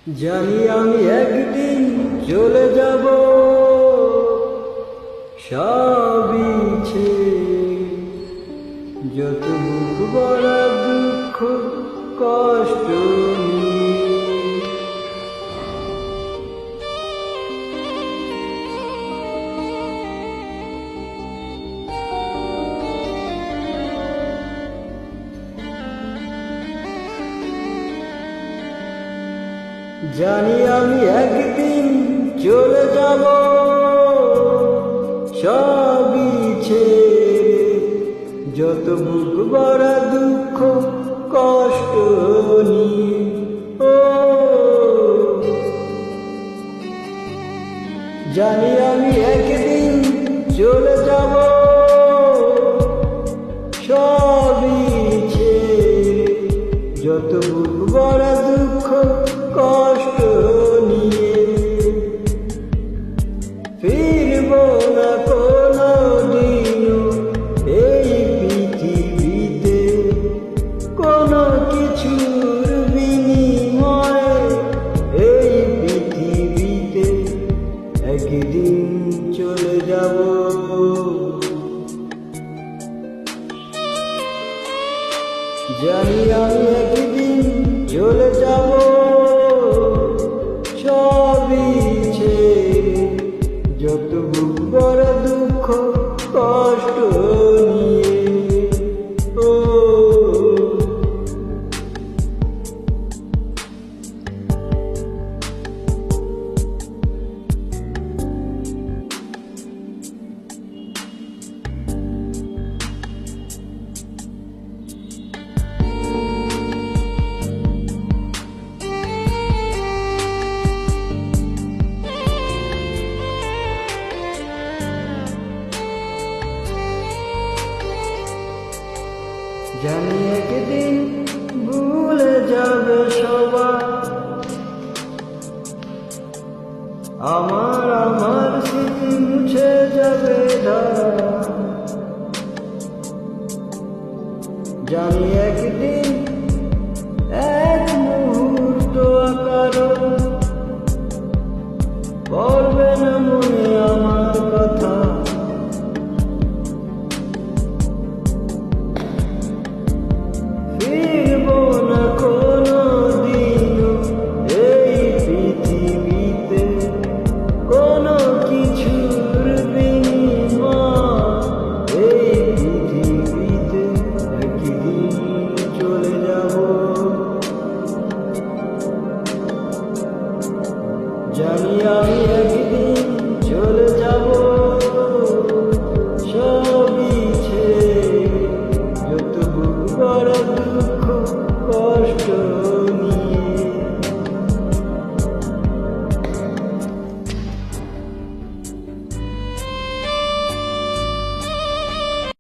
জানি আমি একদিন চলে যাব সবই ছেড়ে, যত বুক ভরা দুঃখ কষ্ট নিয়ে। জানি আমি একদিন চলে যাব সবই ছেড়ে, যত বুক ভরা দুঃখ কষ্ট নিয়ে। ও জানি আমি একদিন চলে যাব সবই ছেড়ে, যত বুক ভরা দুঃখ কষ্ট নিয়ে। ফিরব না কোনো দিনও এই পৃথিবীতে, কোনো কিছুর বিনিময়ে এই পৃথিবীতে একদিন চলে যাব। জানি আমি একদিন চলে যাব সবই ছেড়ে, যত বুক ভরা দুঃখ কষ্ট নিয়ে। ও জানি একদিন ভুলে যাবে সবাই আমার স্মৃতি মুছে যাবে ধারা। জানি একদিন এক মুহূর্ত আকারও পড়বে না মনে আমার কথা। ফিরব না কোনো দিনও এই পৃথিবীতে, কোনো কিছুর বিনিময়ে এই পৃথিবীতে একদিন চলে যাব। জানি আমি একদিন